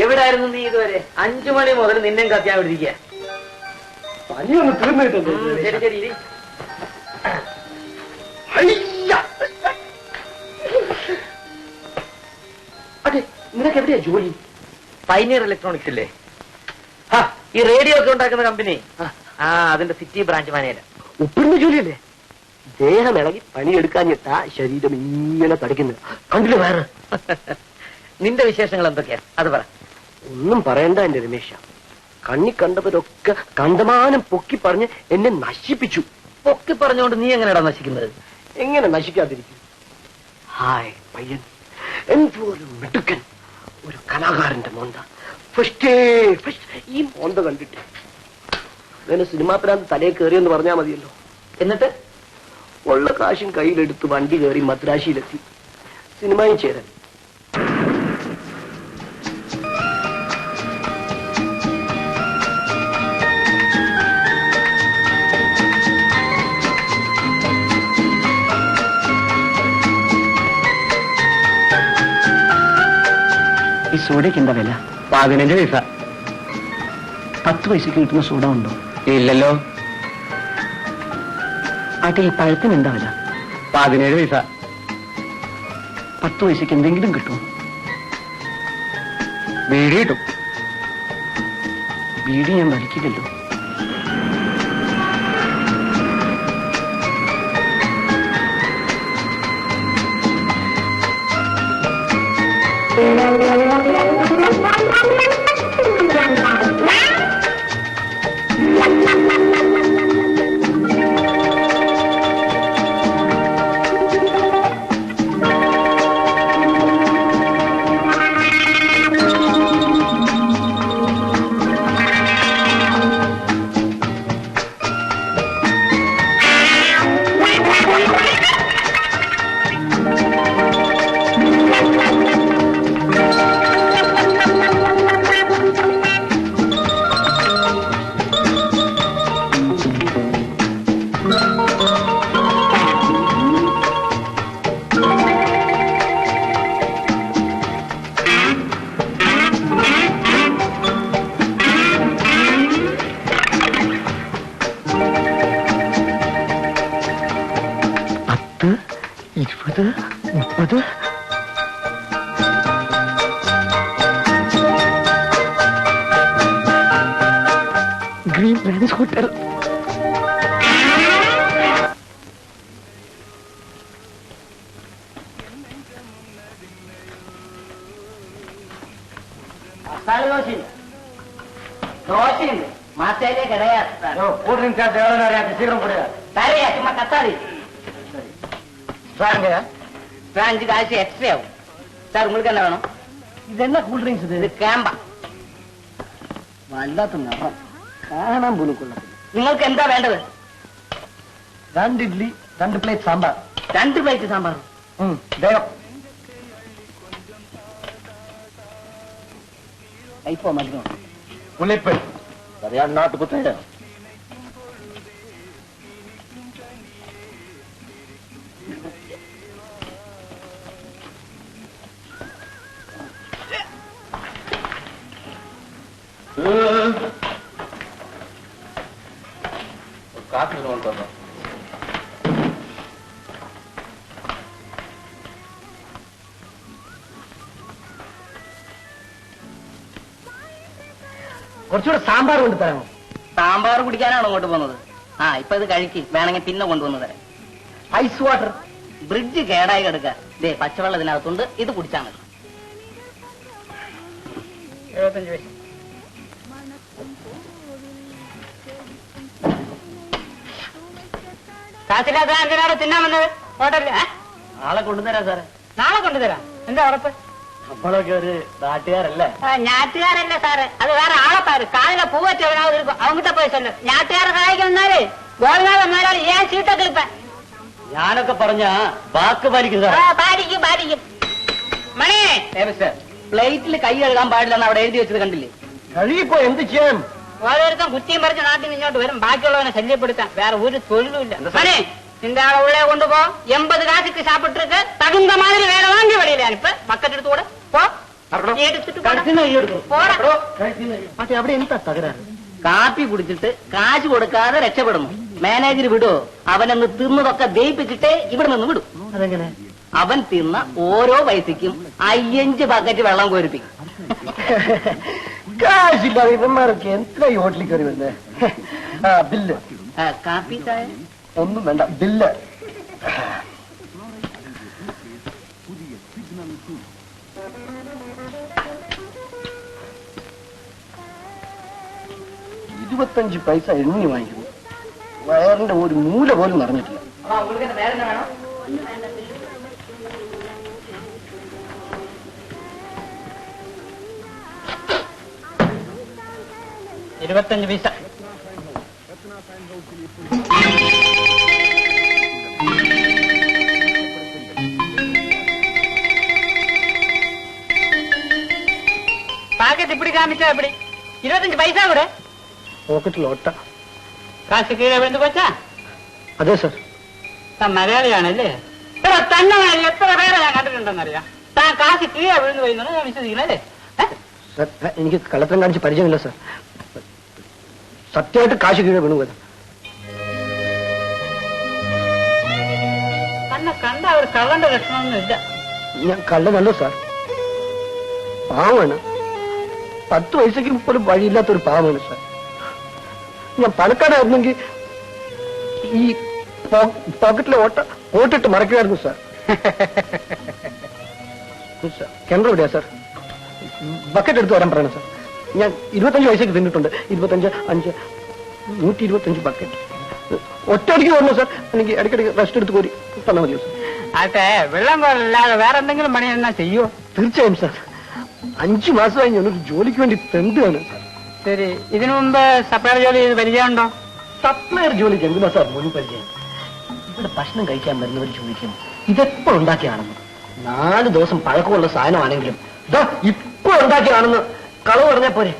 എവിടായിരുന്നു നീ ഇതുവരെ? 5 മണി മുതൽ നിന്നെ കത്തിയാൻ വിളിക്കുക. പനിയൊന്ന് തീർന്നിട്ടുണ്ട്. ശരി ശരി. അതെ, നിനക്ക് എവിടെയാ ജോലി? പൈനിയർ ഇലക്ട്രോണിക്സ് ഇല്ലേ, ഈ റേഡിയോ ഒക്കെ ഉണ്ടാക്കുന്ന കമ്പനി, അതിന്റെ സിറ്റി ബ്രാഞ്ച് മാനേജർ. ഉപ്പിടുന്ന ജോലിയല്ലേ? ദേഹം ഇളകി പണിയെടുക്കാഞ്ഞിട്ടാ ശരീരം ഇങ്ങനെ തടിക്കുന്നത്. കണ്ടില്ല വേറെ? നിന്റെ വിശേഷങ്ങൾ എന്തൊക്കെയാ അത് പറ. ഒന്നും പറയണ്ട എന്റെ രമേശ. കണ്ണി കണ്ടവരൊക്കെ കണ്ടമാനം പൊക്കി പറഞ്ഞ് എന്നെ നശിപ്പിച്ചു. പൊക്കി പറഞ്ഞുകൊണ്ട് നീ എങ്ങനെയാടാ നശിക്കുന്നത്? എങ്ങനെ നശിക്കാതിരിക്കും? ഹായ് പയ്യൻ, എന്തൊരു മിടുക്കൻ, ഒരു കലാകാരന്റെ മോന്ത. ഫസ്റ്റ് ഈ മോന്ത കണ്ടിട്ട് അങ്ങനെ സിനിമാ പ്രാന്ത് തലയെ കയറിയെന്ന് പറഞ്ഞാൽ മതിയല്ലോ. എന്നിട്ട് ഉള്ള കാശും കയ്യിലെടുത്ത് വണ്ടി കയറി മദ്രാശിയിലെത്തി സിനിമയും ചേരാൻ. ഈ സോഡയ്ക്ക് എന്താ വില? 15 പൈസ. 10 പൈസക്ക് കിട്ടുന്ന സോഡ ഉണ്ടോ? ഇല്ലല്ലോ. ആട്ടെ, ഈ പഴത്തിന് എന്താ വില? 17 പൈസ. 10 പൈസക്ക് എന്തെങ്കിലും കിട്ടുമോ? ബീഡി കിട്ടും. ബീഡി ഞാൻ വലിക്കില്ലല്ലോ. Green Lands Hotel. ദോശയുണ്ട്, മാസയിലെ കിടയാ. சீக்கிரம் போடுங்க. തരയാ, ചുമ്മാ കത്താതി. ഫ്രാഞ്ച് കാശ് എക്സ്ട്രാ ആവും സാർ. உங்களுக்கு என்ன വേണം? ഇതെന്നാ കൂൾ ഡ്രിങ്ക്സ്? ഇത് ക്യാമ്പ. വല്ലാത്ത നിറം, കാണാൻ പോലും കൊള്ളത്തില്ല. നിങ്ങൾക്ക് എന്താ വേണ്ടത്? 2 ഇഡ്ലി, 2 പ്ലേറ്റ് സാമ്പാർ. 2 പ്ലേറ്റ് സാമ്പാർ വേഗം. കൈപ്പോ മരുന്നോ? പുളിപ്പ് അറിയാൻ നാട്ടു പുത്തയ. കാപ്പി കൊണ്ടുവന്നോ? കുറച്ചുകൂടെ സാമ്പാർ കൊണ്ട് തരാമോ? സാമ്പാർ കുടിക്കാനാണോ അങ്ങോട്ട് പോകുന്നത്? ഇപ്പൊ ഇത് കഴിക്ക്, വേണമെങ്കിൽ പിന്നെ കൊണ്ടുവന്ന് തരാം. Ice water. ബ്രിഡ്ജ് കേടായി കിടക്കുക. ദേ പച്ചവെള്ളം ഇതിനകത്തുണ്ട്, ഇത് കുടിച്ചാൽ മതി. 75 പൈസ. കാശില്ലാത്ത എന്തിനാണ് തിന്നാൻ വന്നത് ഹോട്ടലിൽ? നാളെ കൊണ്ടുതരാം സാറേ. നാളെ കൊണ്ടുതരാം. എന്താ ഉറപ്പ്? നമ്മളൊക്കെ ഒരു നാട്ടുകാരല്ലേ? ഞാറ്റുകാരല്ല സാറ്, അത് വേറെ ആളെപ്പാரு. കാലിലെ പൂവറ്റവനാവും അവங்கிட்ட പോയി ചെല്ലും. ഞാറ്റുകാരെ സഹായിക്കാൻ വന്നാല് ഗോൾനാഥ് വന്നാലും ഏൻ ചീട്ടൊക്കെ ഇപ്പ. ഞാനൊക്കെ പറഞ്ഞ വാക്ക് പാലിക്കും സാർ. പാലിക്കും. മണി പ്ലേറ്റിൽ കൈ കഴുകാൻ പാടില്ലെന്ന് അവിടെ എഴുതി വെച്ചത് കണ്ടില്ലേ? കഴിയിപ്പോ എന്ത് ചെയ്യാൻ? ഓരോരുത്തരും കുറ്റിയും പറിച്ച് നാട്ടിൽ നിന്ന് ഇങ്ങോട്ട് വരും, ബാക്കിയുള്ളവനെ ശല്യപ്പെടുത്താൻ. വേറെ ഒരു തൊഴിലുമില്ല. മണി இந்த ஆளை உள்ளே கொண்டு போ. 80 காசுக்கு சாப்பிட்டு இருக்கு. தகுந்த மாதிரி வேலை வாங்கி வெளியில அனுப்பு. பக்கத்து எடுத்து கூட போ. പക്ഷെ അവിടെ എന്താ തകരാറ്? കാപ്പി കുടിച്ചിട്ട് കാശ് കൊടുക്കാതെ രക്ഷപ്പെടുന്നു. മാനേജർ വിടുവോ? അവനങ്ങ് തിന്നതൊക്കെ ദയിപ്പിച്ചിട്ടേ ഇവിടെ നിന്ന് വിടും. അതെങ്ങനെ? അവൻ തിന്ന ഓരോ പൈസയ്ക്കും 5 ബക്കറ്റ് വെള്ളം കോരിപ്പിക്കും. കാശില്ലാതെ ഇവന്മാരൊക്കെ എന്താ ഈ ഹോട്ടലിൽ കയറി വരുന്നത്? ബില്ല്. കാപ്പി ചായ ഒന്നും വേണ്ട, ബില്ല്. $25 പൈസ എണ്ണി വാങ്ങിക്കുന്നു. വയറിന്റെ ഒരു മൂല പോലും നിറഞ്ഞിട്ടില്ല. വേണം? 25 പൈസ. പാക്കറ്റ് ഇപ്പിടി കാമിച്ചാ എപ്പിടി? 25 പൈസ കൂടെ പോക്കറ്റിൽ ഒട്ട. കാശ് കീഴെ വീണ് കൊച്ചാ? അതെ സർ. താൻ മലയാളിയാണല്ലേ? തന്നെ എത്ര പേരെ ഞാൻ കണ്ടിട്ടുണ്ടെന്നറിയാം. താൻ കാശ് കീഴെ വീഴുന്നു പോയി ഞാൻ വിശ്വസിക്കില്ലല്ലേ? സർ, എനിക്ക് കള്ളത്തരം കാണിച്ച് പരിചയമില്ല സർ. സത്യമായിട്ട് കാശ് കീഴെ വീണു പോയത്. തന്നെ കണ്ട ഒരു കള്ളന്റെ ലക്ഷണമൊന്നും ഇല്ല. ഞാൻ കള്ളനല്ലോ സാർ, പാവമാണ്. 10 പൈസയ്ക്ക് പോലും വഴിയില്ലാത്തൊരു പാവമാണ് സാർ. ഞാൻ പണക്കാരായിരുന്നെങ്കിൽ ഈ പോക്കറ്റിലെ ഓട്ടിട്ട് മറക്കുമായിരുന്നു സാർ. കിണർ എവിടെയാ സാർ? ബക്കറ്റ് എടുത്ത് വരാൻ പറയണം സാർ. ഞാൻ 25 പൈസയ്ക്ക് തിന്നിട്ടുണ്ട്. 25, 5, 125 ബക്കറ്റ് ഒറ്റയടിക്ക് വരണോ സാർ? എനിക്ക് ഇടയ്ക്കിടയ്ക്ക് റെസ്റ്റ് എടുത്ത് കോരി തന്നാൽ മതിയോ സാർ? അതെ, വെള്ളം കോരല്ലാതെ വേറെ എന്തെങ്കിലും പണി എന്നാ ചെയ്യോ? തീർച്ചയായും സാർ. 5 മാസമായി ഞാനൊരു ജോലിക്ക് വേണ്ടി തെണ്ടുകയാണ് സാർ. ശരി, ഇതിനു മുമ്പ് സപ്ലൈ ജോലി ചെയ്ത് പരിചയമുണ്ടോ? സപ്ലയർ ജോലിക്ക് എന്തിനാ സാർ മുൻ പരിചയം? ഇവിടെ ഭക്ഷണം കഴിക്കാൻ വരുന്നവർ ചോദിക്കും ഇതെപ്പോ ഉണ്ടാക്കിയാണെന്ന്. 4 ദിവസം പഴക്കമുള്ള സാധനമാണെങ്കിലും ഇതാ ഇപ്പൊ ഉണ്ടാക്കിയാണെന്ന് കളവ് പറഞ്ഞാ പോരെ?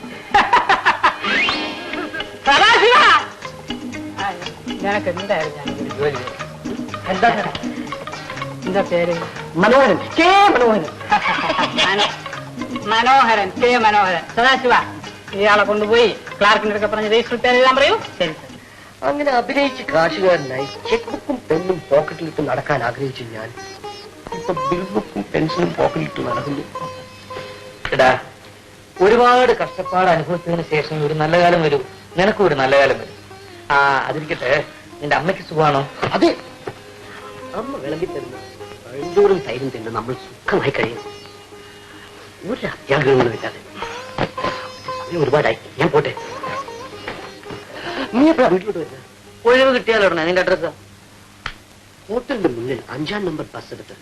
നിനക്ക് എന്തായാലും ജോലി എന്താ പേര്? മനോഹരൻ, കെ മനോഹരൻ. മനോഹരൻ, കെ മനോഹരൻ. സദാശിവ, ഇയാളെ കൊണ്ടുപോയി ക്ലാർക്കിന്റെ അടുക്ക പറഞ്ഞ് രജിസ്റ്റർ എഴുതാൻ പറയൂ. ശരി സാർ. അങ്ങനെ അഭിനയിച്ച് കാശുകാരനായി ചെക്ക് ബുക്കും പെന്നും പോക്കറ്റിലിട്ട് നടക്കാൻ ആഗ്രഹിച്ചു ഞാൻ ഇപ്പൊ ബിൽ ബുക്കും പെൻസിലും പോക്കറ്റിലിട്ട് നടക്കുന്നു. എടാ, ഒരുപാട് കഷ്ടപ്പാട് അനുഭവത്തിന് ശേഷം ഒരു നല്ല കാലം വരും. നിനക്കും ഒരു നല്ല കാലം വരും. അതിരിക്കട്ടെ, നിന്റെ അമ്മയ്ക്ക് സുഖമാണോ? അതെ, അമ്മ വിളമ്പി തരുന്ന എന്തോറും തൈരും തിന്ന് നമ്മൾ സുഖമായി കഴിയുന്നു. ഒരു അത്യാഗ്രഹങ്ങളും ഇല്ലാതെ. സമയം ഒരുപാടായി, ഞാൻ പോട്ടെ. നീ എപ്പോഴാ വീട്ടിലോട്ട് വരുന്നത്? ഒഴിവ് കിട്ടിയാലോ നിന്റെ അഡ്രസ്? ഹോട്ടലിന്റെ മുന്നിൽ 5-ാം നമ്പർ ബസ് എടുത്ത്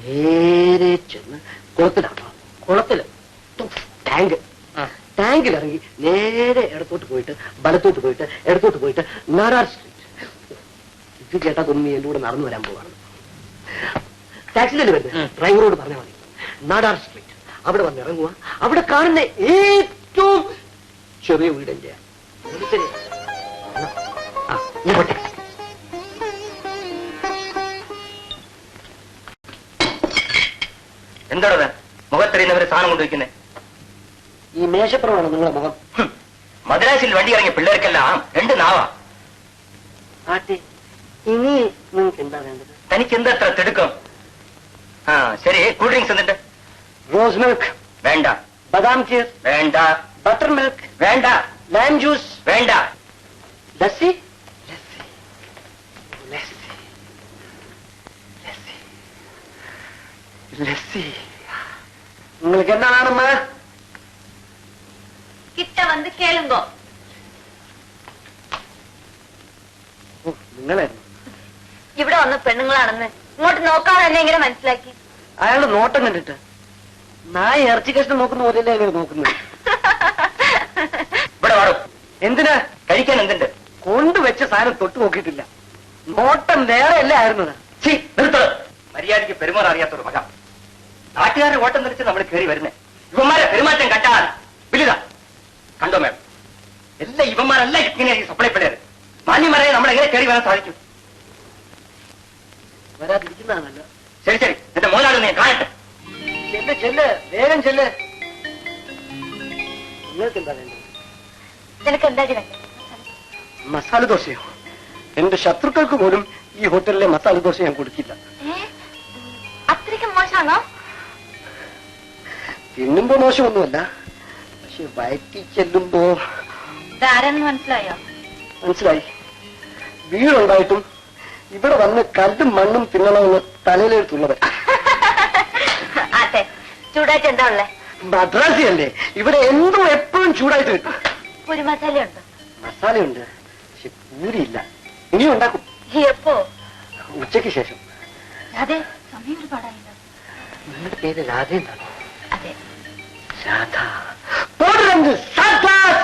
നേരെ ചെന്ന് കുളത്തിലാണോ? കുളത്തില് ടാങ്കിൽ ഇറങ്ങി നേരെ ഇടത്തോട്ട് പോയിട്ട് വലത്തോട്ട് പോയിട്ട് ഇടത്തോട്ട് പോയിട്ട് നാരാർ സ്ട്രീറ്റ്. ഇത് കേട്ടാ തോന്നി എന്റെ കൂടെ നടന്നു വരാൻ പോവാണ്. ടാക്സിയിലല്ലേ വരുന്നത്? ഡ്രൈവറോട് പറഞ്ഞാൽ മതി നാടാർ സ്ട്രീറ്റ്. അവിടെ വന്ന് ഇറങ്ങുക. അവിടെ കാണുന്ന ഏറ്റവും ചെറിയ വീടിന്റെ എന്താണത് മുഖത്തെറിയുന്നവര് സാധനം കൊണ്ടുവയ്ക്കുന്നേ? ഈ മേശപ്പുറമാണ് നിങ്ങളെ മുഖം. മദ്രാസിൽ വണ്ടി ഇറങ്ങിയ പിള്ളേർക്കെല്ലാം 2 നാവാ. ആട്ടെ, ഇനി നിങ്ങൾക്ക് എന്താ വേണ്ടത്? തനിക്ക് എന്താ അത്ര തിടുക്കം? ശരി, കൂൾ ഡ്രിങ്ക്സ് എന്നിട്ട്? റോസ് മിൽക്ക് വേണ്ട. ബദാം ചീർ വേണ്ട. ബട്ടർ മിൽക്ക് വേണ്ട. ലൈം ജ്യൂസ് വേണ്ട. ലസ്സി ലസ്സി. உங்களுக்கு என்ன வேணுமா? கிட்ட வந்து கேளுங்கோ. നിങ്ങളായിരുന്നു ഇവിടെ വന്ന പെണ്ണുങ്ങളാണെന്ന് ഇങ്ങോട്ട് നോക്കാതെ തന്നെ എങ്ങനെ മനസ്സിലാക്കി? അയാളുടെ നോട്ടം കണ്ടിട്ട് നായ ഇറച്ചി കഷ്ണം നോക്കുന്ന പോലെയല്ലേ അയാൾ നോക്കുന്നത്. ഇവിടെ വാടും. എന്തിനാ? കഴിക്കാൻ എന്തുണ്ട്? കൊണ്ടുവച്ച സാധനം തൊട്ട് നോക്കിയിട്ടില്ല. നോട്ടം വേറെ അല്ലേ ആയിരുന്നത്? നിർത്ത. മര്യാദയ്ക്ക് പെരുമാറാൻ അറിയാത്തൊരു മക. നാട്ടുകാരുടെ ഓട്ടം നിറച്ച് നമ്മൾ കയറി വരുന്നേ. ഇവന്മാരെ പെരുമാറ്റം കണ്ടാൽ വലുതാ. കണ്ടോ മേം, എല്ലാ ഇവന്മാരല്ല ഇങ്ങനെ സപ്ലൈ പിള്ളേര്. മാന്യന്മാരെ നമ്മൾ എങ്ങനെ കയറി വരാൻ സാധിക്കും? വരാതിരിക്കുന്നതാണല്ലോ. ശരി ശരി, എന്റെ മോനാണ് നീ കാണട്ടെ. ചെല്ല് ചെല്ല്, വേഗം ചെല്ല്. നിങ്ങൾക്ക് എന്താ വേണ്ടത്? നിനക്ക് എന്താ വേണ്ടത്? മസാല ദോശയോ? എന്റെ ശത്രുക്കൾക്ക് പോലും ഈ ഹോട്ടലിലെ മസാല ദോശ ഞാൻ കൊടുക്കില്ല. അത്രയ്ക്ക് മോശമാണോ? തിന്നുമ്പോ മോശമൊന്നുമല്ല, പക്ഷെ വയറ്റി ചെല്ലുമ്പോ. ഇതാരെന്ന് മനസ്സിലായോ? മനസ്സിലായി. വീടുണ്ടായിട്ടും ഇവിടെ വന്ന് കല്ലും മണ്ണും തിന്നണമെന്ന് തലയിലെടുത്തുള്ളവൻ. അതെ, ചൂടായിട്ട് എന്താ ഉള്ളേ? മദ്രാസി അല്ലേ, ഇവിടെ എന്തും എപ്പോഴും ചൂടായിട്ട് കിട്ടും. ഒരു മസാലയുണ്ടോ? മസാലയുണ്ട്, പക്ഷെ പൂരിയില്ല. ഇനിയും ഉണ്ടാക്കും. എപ്പോ? ഉച്ചയ്ക്ക് ശേഷം. അതെ, സമയം ഒരുപാടായില്ലോ. നിങ്ങളുടെ പേര് രാധ എന്നാണോ? അതെ. രാധ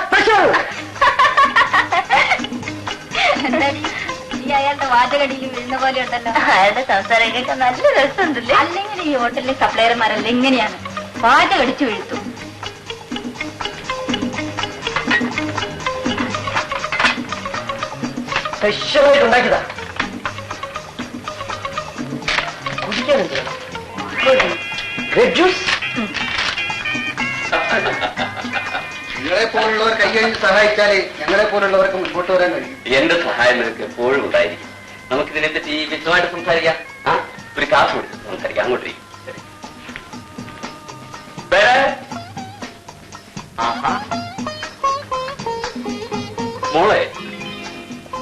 സ്പെഷ്യൽ. ഈ അയാളുടെ വാചകടിയിൽ വീഴുന്ന പോലെ ഉണ്ടല്ലോ. അയാളുടെ സംസാരം കേൾക്കാൻ നല്ല രസമുണ്ടല്ലേ? അല്ലെങ്കിൽ ഈ ഹോട്ടലിലെ സപ്ലയർമാരല്ല എങ്ങനെയാണ് വാചകടിച്ചു വീഴ്ത്തും. സ്പെഷ്യലായിട്ട് ഉണ്ടാക്കിയതാ. കുടിക്കാൻ എന്ത് വേണം? Grape juice. നിങ്ങളെ പോലുള്ളവർ കൈകഴിഞ്ഞ് സഹായിച്ചാലേ ഞങ്ങളെ പോലുള്ളവർക്ക് മുൻപോട്ട് വരാൻ കഴിയും. എന്റെ സഹായം നിനക്ക് എപ്പോഴും ഉണ്ടായിരിക്കും. നമുക്കിതിനെപ്പറ്റി വിശദമായിട്ട് സംസാരിക്കാം. ഒരു കാശ് കൊടുത്ത് സംസാരിക്കാം. അങ്ങോട്ട് ശരി. മോളെ,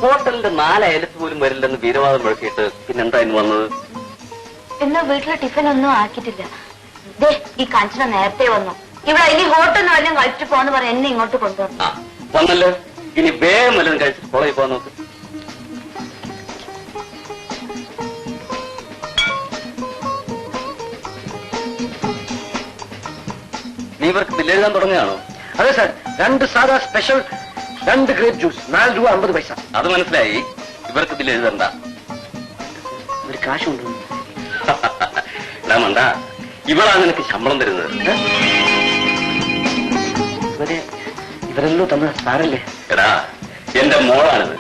ഹോട്ടലിന്റെ 4 അയലത്ത് പോലും വരില്ലെന്ന് വീരവാദം മുഴക്കിയിട്ട് പിന്നെന്താ ഇന്ന് വന്നത്? എന്നാ വീട്ടിലെ ടിഫിൻ ഒന്നും ആക്കിയിട്ടില്ല. ഈ കാഞ്ചന നേരത്തെ വന്നു. ഇവിടെ ഇനി ഹോട്ടലിന് വല്ലതും കഴിച്ചിട്ട് പോന്ന് പറയാൻ എന്നെ ഇങ്ങോട്ട് കൊണ്ടുവന്നു. വന്നല്ലോ, ഇനി വേഗം വല്ലതും കഴിച്ചിട്ട് കോളേജിൽ പോകാൻ നോക്ക്. നീ ഇവർക്ക് ബില്ലെഴുതാൻ തുടങ്ങുകയാണോ? അതെ സാർ, 2 സാധാ സ്പെഷ്യൽ, 2 ഗ്രേപ്പ് ജ്യൂസ്, 4 രൂപ 50 പൈസ. അത് മനസ്സിലായി. ഇവർക്ക് ബില്ലെഴുതണ്ട. ഒരു കാശ് കൊണ്ടുവന്നു. മണ്ട, ഇവളാണ് നിനക്ക് ശമ്പളം തരുന്നത്. ഇവരെല്ലോ തന്ന സാറല്ലേ? എടാ, എന്റെ മോളാണിത്.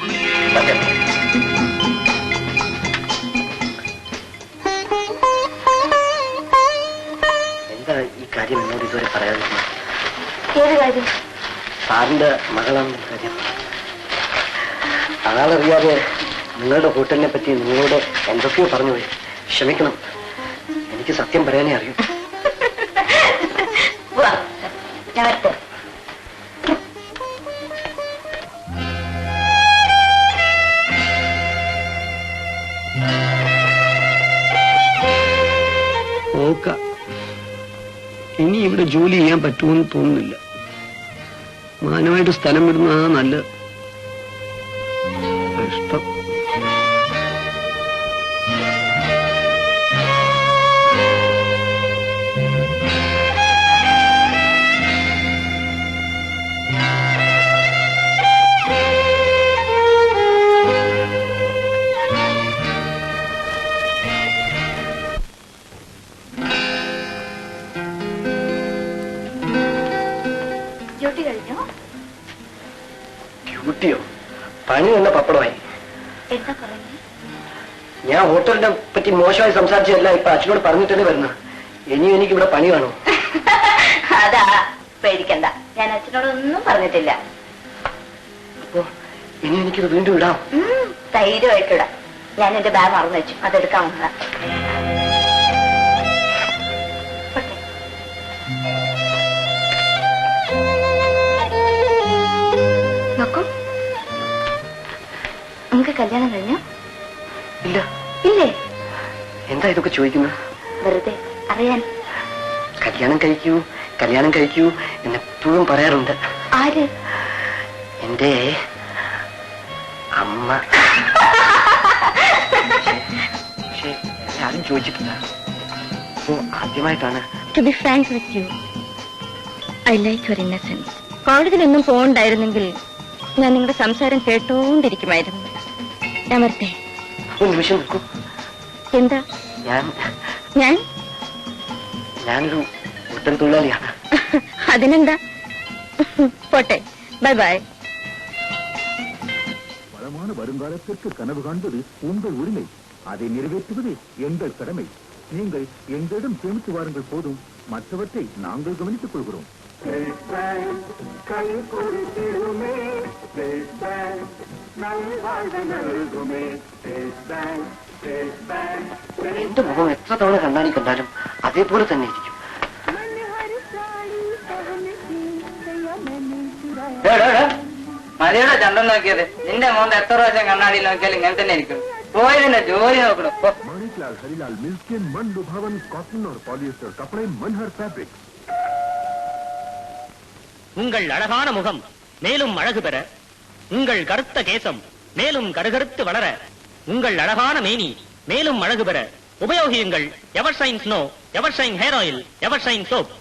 എന്താ ഈ കാര്യം എന്നോട് ഇതുവരെ പറയാതിരുന്നത്? ഏത് കാര്യം? സാറിന്റെ മകളാണ് കാര്യം. ആളറിയാതെ നിങ്ങളുടെ ഹോട്ടലിനെ പറ്റി നിങ്ങളോട് എന്തൊക്കെയോ പറഞ്ഞു പോയി. ക്ഷമിക്കണം, എനിക്ക് സത്യം പറയാനേ അറിയൂ. ഞാൻ വരട്ടെ. ഇനി ഇവിടെ ജോലി ചെയ്യാൻ പറ്റുമെന്ന് തോന്നുന്നില്ല. മാനമായിട്ട് സ്ഥലം വിടുന്നതാ നല്ലത്. ഇഷ്ടം. ഡ്യൂട്ടിയോ? പണി തന്നെ പപ്പടമായി. എന്താ പറയുന്നത്? ഞാൻ ഹോട്ടലിനെ പറ്റി മോശമായി സംസാരിച്ചതല്ല, ഇപ്പൊ അച്ഛനോട് പറഞ്ഞിട്ടല്ലേ വരുന്ന. ഇനിയും എനിക്ക് ഇവിടെ പണി വേണോ? അതാ, പേടിക്കണ്ട, ഞാൻ അച്ഛനോടൊന്നും പറഞ്ഞിട്ടില്ല. അപ്പോ ഇനി എനിക്കിത് വീണ്ടും ഇടാം? ധൈര്യമായിട്ടിടാം. ഞാൻ എന്റെ ബാഗ് മറന്നു വെച്ചു, അതെടുക്കാൻ വന്നതാ. നോക്കൂ, നമുക്ക് കല്യാണം കഴിഞ്ഞോ? ഇല്ല. ഇല്ലേ? എന്താ ഇതൊക്കെ ചോദിക്കുന്നത്? വെറുതെ അറിയാൻ. കല്യാണം കഴിക്കൂ, കല്യാണം കഴിക്കൂ എന്നെപ്പോഴും പറയാറുണ്ട്. ആര്? എന്റെ അമ്മ. പക്ഷേ ആരും ചോദിച്ചിട്ടില്ല. അപ്പോ ആദ്യമായിട്ടാണ്. To be frank with you, I like your innocence. കോളേജിലൊന്നും പോകണ്ടായിരുന്നെങ്കിൽ ഞാൻ നിങ്ങളുടെ സംസാരം കേട്ടോണ്ടിരിക്കുമായിരുന്നു. ഞാൻ വരട്ടെ. ഒരു നിമിഷം നിൽക്കൂ. എന്താ? ഞാനൊരു ഹോട്ടൽ തൊഴിലാളിയാണ്. അതിനെന്താ? പോട്ടെ, ബൈ ബൈ. வளமான வருங்காலத்திற்கு கனவு காண்பது உங்கள் உரிமை. அதை நிறைவேற்றுவது எங்கள் கடமை. நீங்கள் எங்களிடம் சேமித்து வாருங்கள் போதும். மற்றவற்றை நாங்கள் கவனித்துக் கொள்கிறோம். கை குறித்திடுமே ஸ்டேட் பேங்க் நல்வாழ்வு നൽകുമേ സ്റ്റേറ്റ് ബാങ്ക് സ്റ്റേറ്റ് ബാങ്ക്. എന്റെ മുഖം എത്ര തവണ കണ്ണാടി കണ്ടാലും അതേപോലെ തന്നെ ഇരിക്കും. മതിയുടെ ചന്തം നോക്കിയത് നിന്റെ മോന്ത എത്ര പ്രാവശ്യം കണ്ണാടിയിൽ നോക്കിയാലും ഇങ്ങനെ തന്നെ ഇരിക്കും. പോയതിന്റെ ജോലി നോക്കണം. माणिकलाल हरिलाल मिल्स के मन लुभावन कॉटन और पॉलिएस्टर कपड़े मनहर फैब्रिक. உங்கள் அழகான முகம் மேலும் அழகு பெற, உங்கள் கருத்த கேசம் மேலும் கருகருத்து வளர, உங்கள் அழகான மேனி மேலும் அழகு பெற உபயோகியுங்கள் Evershine snow, Evershine hair oil, Evershine soap.